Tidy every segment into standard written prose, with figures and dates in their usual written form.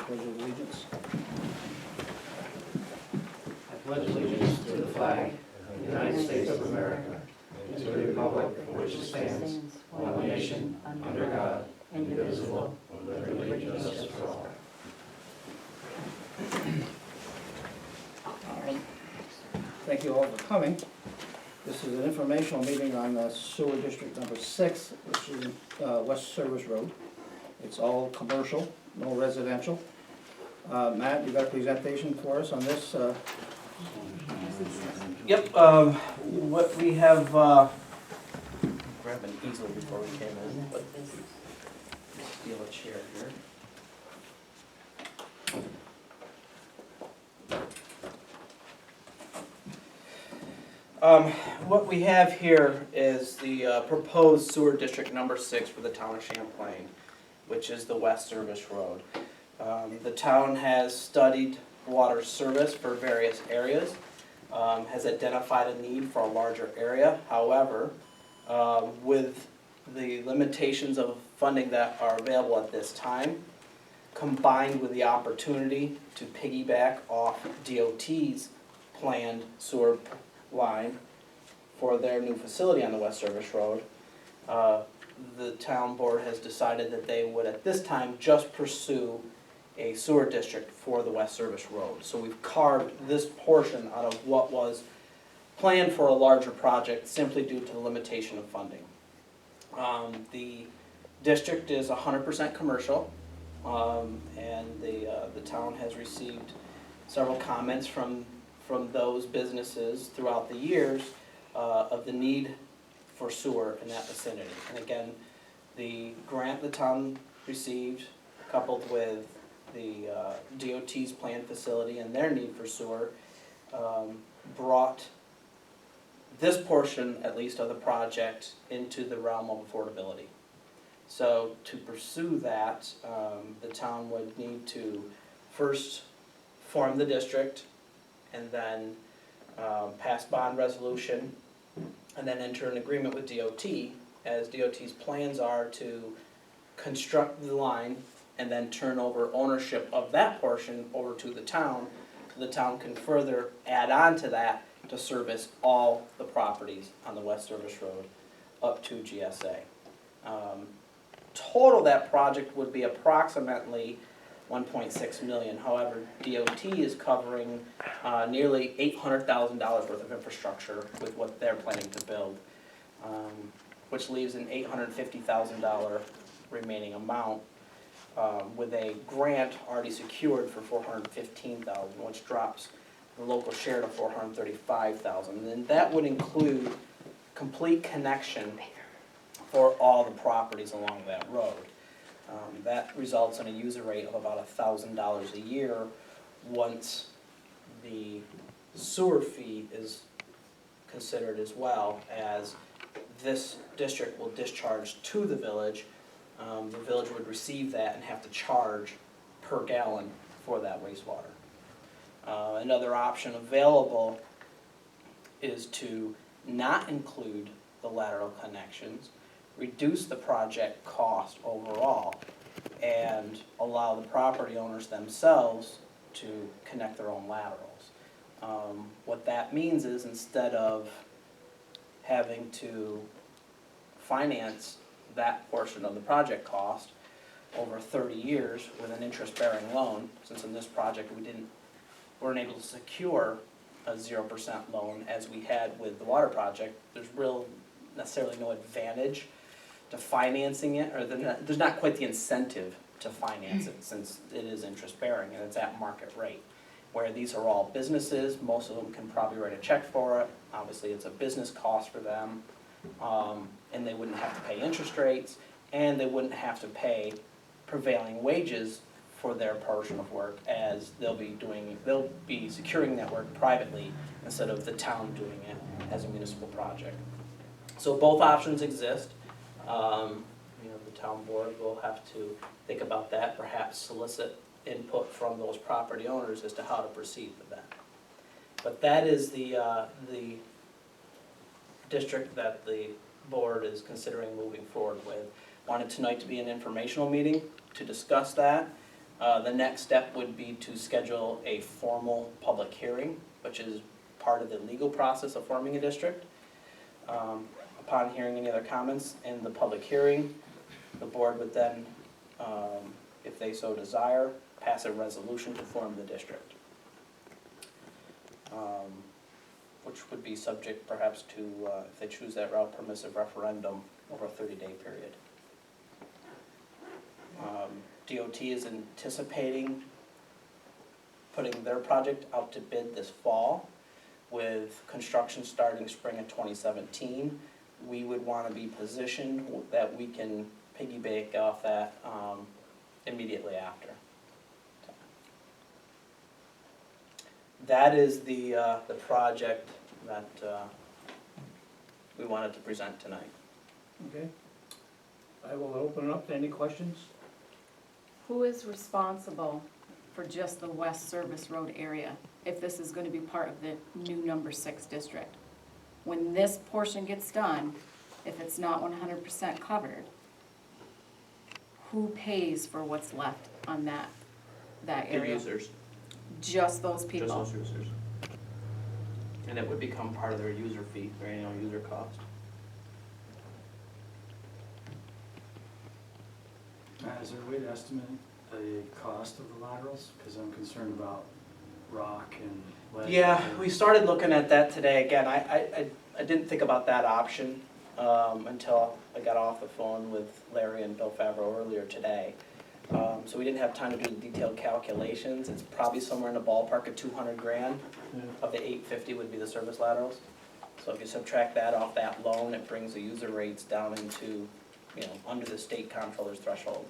Pledge of allegiance. I pledge allegiance to the flag of the United States of America and to the republic for which it stands, one nation, under God, indivisible, with liberty and justice for all. Thank you all for coming. This is an informational meeting on sewer district number 6, which is West Service Road. It's all commercial, no residential. Matt, you got a presentation for us on this? Yep, what we have, grab an easel before we came in, but steal a chair here. What we have here is the proposed sewer district number 6 for the town of Champlain, which is the West Service Road. The town has studied water service for various areas, has identified a need for a larger area. However, with the limitations of funding that are available at this time, combined with the opportunity to piggyback off DOT's planned sewer line for their new facility on the West Service Road, the town board has decided that they would at this time just pursue a sewer district for the West Service Road. So we've carved this portion out of what was planned for a larger project simply due to the limitation of funding. The district is 100% commercial, and the town has received several comments from those businesses throughout the years of the need for sewer in that vicinity. And again, the grant the town received, coupled with the DOT's planned facility and their need for sewer, brought this portion, at least of the project, into the realm of affordability. So to pursue that, the town would need to first form the district, and then pass bond resolution, and then enter an agreement with DOT, as DOT's plans are to construct the line and then turn over ownership of that portion over to the town, so the town can further add on to that to service all the properties on the West Service Road up to GSA. Total that project would be approximately 1.6 million. However, DOT is covering nearly $800,000 worth of infrastructure with what they're planning to build, which leaves an $850,000 remaining amount, with a grant already secured for $415,000, which drops the local share to $435,000. And that would include complete connection for all the properties along that road. That results in a user rate of about $1,000 a year once the sewer fee is considered, as well as this district will discharge to the village. The village would receive that and have to charge per gallon for that wastewater. Another option available is to not include the lateral connections, reduce the project cost overall, and allow the property owners themselves to connect their own laterals. What that means is, instead of having to finance that portion of the project cost over 30 years with an interest-bearing loan, since in this project weren't able to secure a 0% loan as we had with the water project, there's necessarily no advantage to financing it, or there's not quite the incentive to finance it, since it is interest bearing and it's at market rate. Where these are all businesses, most of them can probably write a check for it. Obviously it's a business cost for them, and they wouldn't have to pay interest rates, and they wouldn't have to pay prevailing wages for their portion of work, as they'll be securing that work privately instead of the town doing it as a municipal project. So both options exist. The town board will have to think about that, perhaps solicit input from those property owners as to how to proceed with that. But that is the district that the board is considering moving forward with. Wanted tonight to be an informational meeting to discuss that. The next step would be to schedule a formal public hearing, which is part of the legal process of forming a district. Upon hearing any other comments in the public hearing, the board would then, if they so desire, pass a resolution to form the district. Which would be subject perhaps to, if they choose that route, permissive referendum over a 30-day period. DOT is anticipating putting their project out to bid this fall, with construction starting spring of 2017. We would want to be positioned that we can piggyback off that immediately after. That is the project that we wanted to present tonight. Okay. I will open it up to any questions. Who is responsible for just the West Service Road area, if this is gonna be part of the new number 6 district? When this portion gets done, if it's not 100% covered, who pays for what's left on that The area? users, Just those people? just those users. And it would become part of their user fee, their annual user cost. Is there a way to estimate the cost of the laterals? Because I'm concerned about rock and lead. Yeah, we started looking at that today. Again, I didn't think about that option until I got off the phone with Larry and Bill Favreau earlier today. So we didn't have time to do the detailed calculations. It's probably somewhere in the ballpark of 200 grand. Of the 850 would be the service laterals. So if you subtract that off that loan, it brings the user rates down into, under the state comptroller's threshold.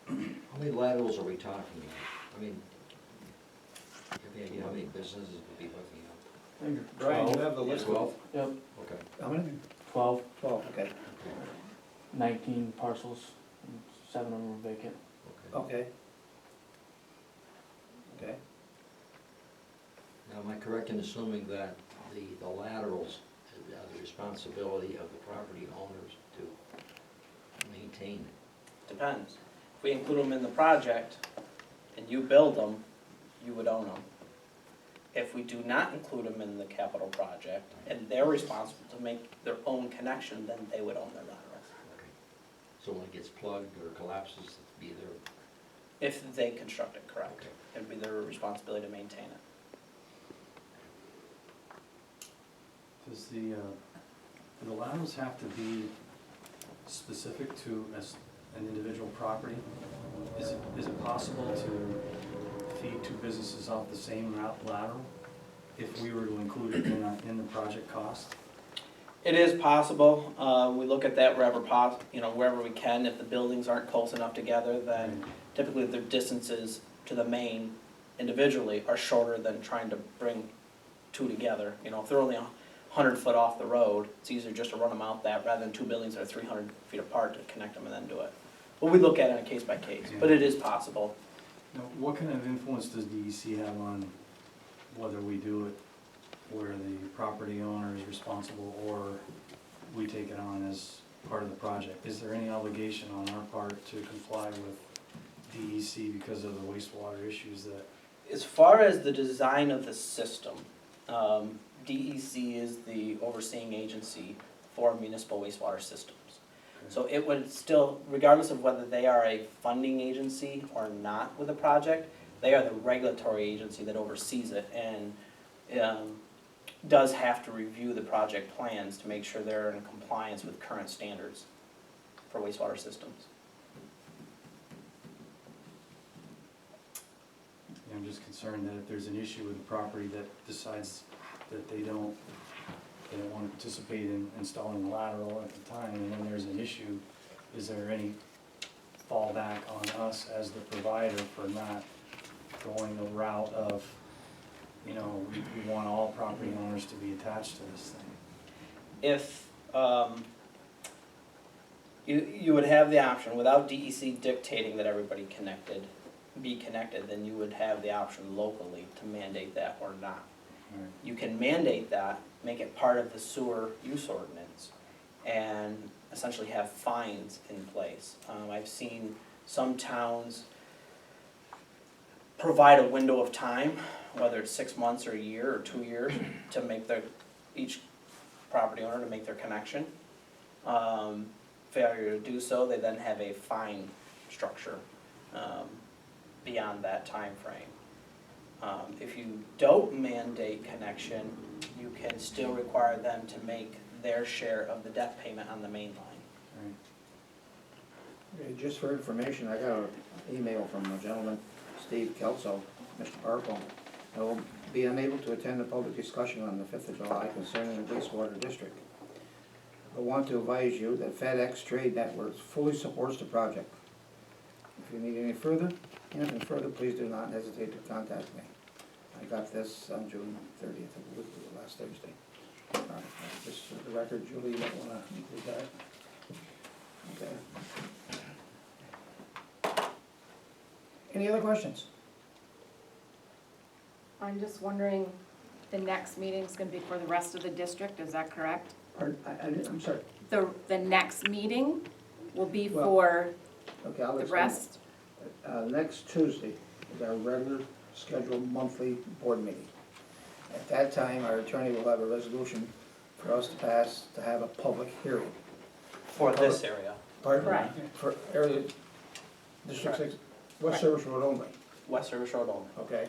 How many laterals are we talking about? I mean, have any idea how many businesses would be hooking up? Brian, you have the list? 12? Yep, Okay. How many? 12, 12, okay. 19 parcels, and 7 of them are vacant. Okay. Okay. Okay. Now, am I correct in assuming that the laterals are the responsibility of the property owners to maintain? Depends. If we include them in the project and you build them, you would own them. If we do not include them in the capital project and they're responsible to make their own connection, then they would own their laterals. Okay. So when it gets plugged or collapses, it'd be their... If they construct it correct, Okay. it'd be their responsibility to maintain it. Does do the laterals have to be specific to an individual property? Is it possible to feed two businesses off the same lateral if we were to include it in the project cost? It is possible. We look at that wherever wherever we can. If the buildings aren't close enough together, then typically the distances to the main individually are shorter than trying to bring two together. If they're only 100 foot off the road, it's easier just to run them out that rather than two buildings that are 300 feet apart to connect them and then do it. But we look at it on a case by case, but it is possible. Now, what kind of influence does DEC have on whether we do it where the property owner is responsible or we take it on as part of the project? Is there any obligation on our part to comply with DEC because of the wastewater issues that? As far as the design of the system, DEC is the overseeing agency for municipal wastewater systems. So it would still, regardless of whether they are a funding agency or not with a project, they are the regulatory agency that oversees it and does have to review the project plans to make sure they're in compliance with current standards for wastewater systems. I'm just concerned that if there's an issue with a property that decides that they don't want to participate in installing a lateral at the time, and then there's an issue, is there any fallback on us as the provider for not going the route of, we want all property owners to be attached to this thing? If you would have the option, without DEC dictating that everybody be connected, then you would have the option locally to mandate that or not. Right. You can mandate that, make it part of the sewer use ordinance, and essentially have fines in place. I've seen Some towns provide a window of time, whether it's 6 months or a year or 2 years, to make each property owner to make their connection. Failure to do so, they then have a fine structure beyond that time frame. If you don't mandate connection, you can still require them to make their share of the debt payment on the main line. Okay, just for information, I got an email from a gentleman, Steve Kelso, Mr. Barco. I will be unable to attend a public discussion on the 5th of July concerning the wastewater district. I want to advise you that FedEx Trade Networks fully supports the project. If you need anything further, please do not hesitate to contact me. I got this on June 30th, I believe it was last Thursday. All right, just for the record, Julie, you might want to include that. Okay. Any other questions? I'm just wondering, the next meeting's gonna be for the rest of the district, is that correct? I'm sorry. The next meeting will be Well, for Okay, I'll the explain. rest? Next Tuesday is our regular scheduled monthly board meeting. At that time, our attorney will have a resolution for us to pass to have a public hearing. For this area, Pardon? Correct. For area, District 6, West Service Road only, West Service Road only. okay?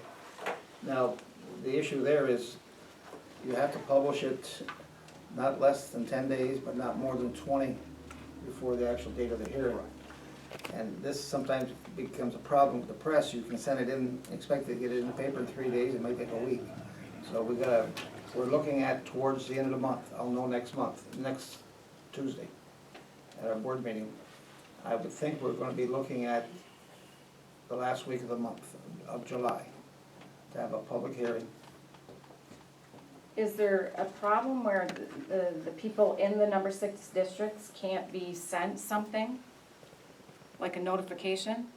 Now, the issue there is you have to publish it not less than 10 days, but not more than 20 before the actual date of the hearing. And this sometimes becomes a problem with the press. You can send it in, expect to get it in the paper in 3 days, it might take a week. So we're looking at towards the end of the month. I'll know next Tuesday at our board meeting. I would think we're gonna be looking at the last week of the month of July to have a public hearing. Is there a problem where the people in the number 6 districts can't be sent something? Like a notification?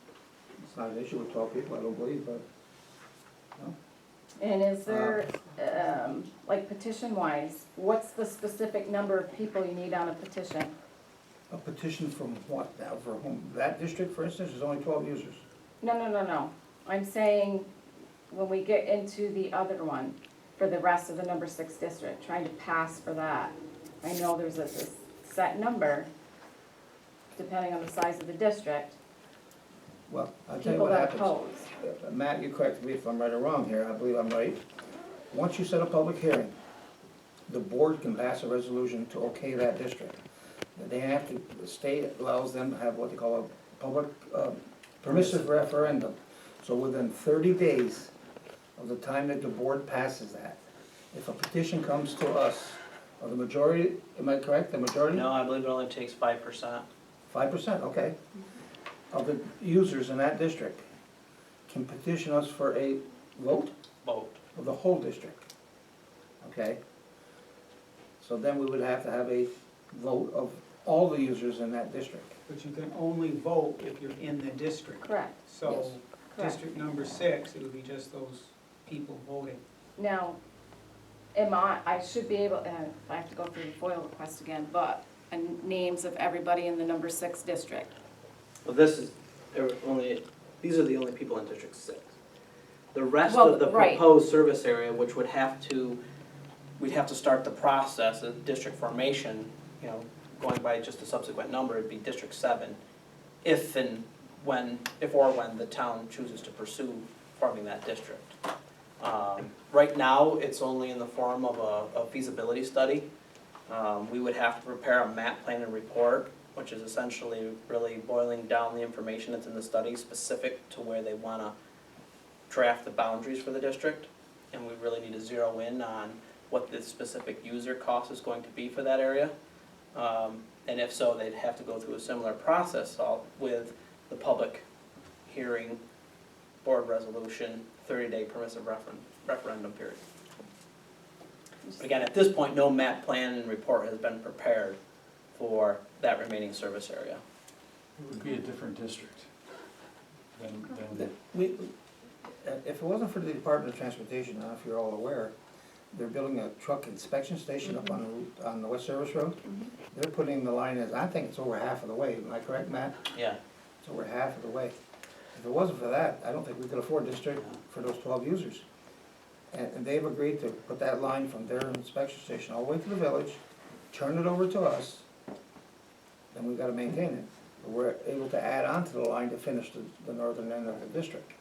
It's not an issue with 12 people, I don't believe, but, no. And is there, like petition wise, what's the specific number of people you need on a petition? A petition from what now, for whom? That district, for instance, is only 12 users. No. I'm saying when we get into the other one, for the rest of the number 6 district, trying to pass for that. I know there's a set number, depending on the size of the district, Well, I'll tell you people what that happens. oppose. Matt, you correct me if I'm right or wrong here, I believe I'm right. Once you set a public hearing, the board can pass a resolution to okay that district. They have to, the state allows them to have what they call a public, permissive referendum. So within 30 days of the time that the board passes that, if a petition comes to us, or the majority, am I correct, the majority? No, I believe it only takes 5%. 5%, okay, of the users in that district can petition us for a vote Vote. of the whole district, okay? So then we would have to have a vote of all the users in that district. But you can only vote if you're in the district. Correct, So, Yes. correct. district number 6, it would be just those people voting. Now, I should be able, I have to go through the FOIL request again, but names of everybody in the number 6 district. Well, these are the only people in District 6. The rest Well, of the right. proposed service area, which we'd have to start the process of district formation, going by just a subsequent number, it'd be District 7, if or when the town chooses to pursue forming that district. Right now, it's only in the form of a feasibility study. We would have to prepare a map plan and report, which is essentially really boiling down the information that's in the study specific to where they want to draft the boundaries for the district. And we really need to zero in on what the specific user cost is going to be for that area. And if so, they'd have to go through a similar process with the public hearing, board resolution, 30-day permissive referendum period. But again, at this point, no map plan and report has been prepared for that remaining service area. It would be a different district than, If it wasn't for the Department of Transportation, I don't know if you're all aware, they're building a truck inspection station up on the West Service Road. They're putting the line as, I think it's over half of the way, am I correct, Matt? Yeah. so we're half of the way. If it wasn't for that, I don't think we could afford district for those 12 users. And they've agreed to put that line from their inspection station all the way to the village, turn it over to us, then we've gotta maintain it. But we're able to add on to the line to finish the northern end of the district,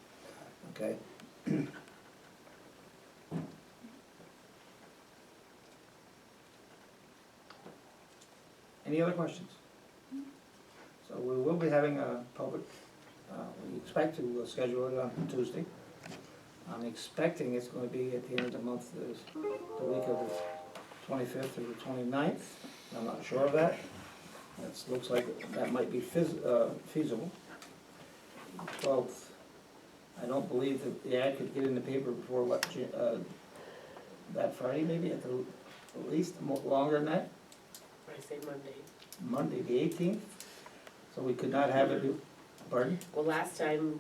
okay? Any other questions? So we will be having a public, we expect to schedule it on Tuesday. I'm expecting it's gonna be at the end of the month, the week of the 25th or the 29th. I'm not sure of that. That looks like that might be feasible. 12th, I don't believe that the ad could get in the paper before what, that Friday maybe, at least longer than that? I say Monday. Monday, the 18th, so we could not have it, pardon? Well, last time,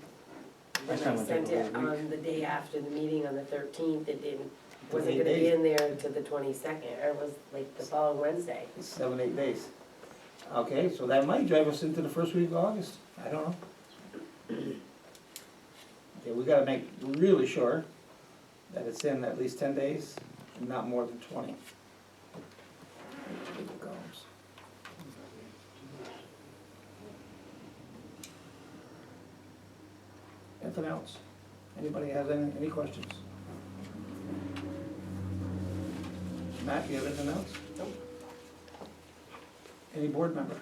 when Last time I we sent took a it week. on the day after the meeting on the 13th, it didn't, For wasn't 8 gonna be days. in there until the 22nd, or it was like the following Wednesday. It's 7, 8 days. Okay, so that might drive us into the first week of August, I don't know. Okay, we gotta make really sure that it's in at least 10 days, and not more than 20. Anything else? Anybody has any questions? Matt, you have anything else? Nope. Any board member?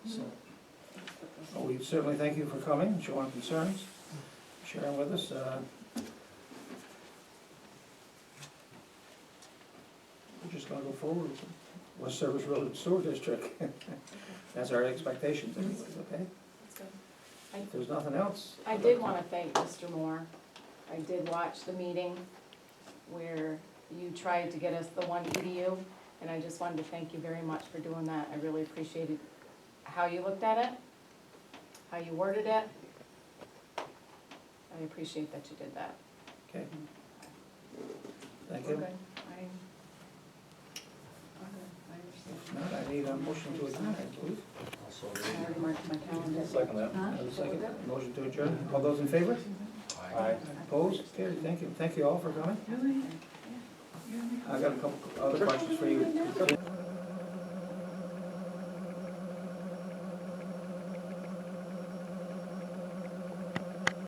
So, well, we certainly thank you for coming, showing concerns, sharing with us. We're just gonna go forward with West Service Road Sewer District. That's our expectations anyways, okay? That's good. If there's nothing else. I did wanna thank Mr. Moore. I did watch the meeting where you tried to get us the one EDU, and I just wanted to thank you very much for doing that. I really appreciated how you looked at it, how you worded it. I appreciate that you did that. Okay, thank We're you. good. I understand. If not, I need a motion to adjourn, I believe. Also, I already marked my calendar. Second that. Have a second, motion to adjourn. All those in favor? Aye. Opposed? Carried. Thank you all for coming. I got a couple other questions for you.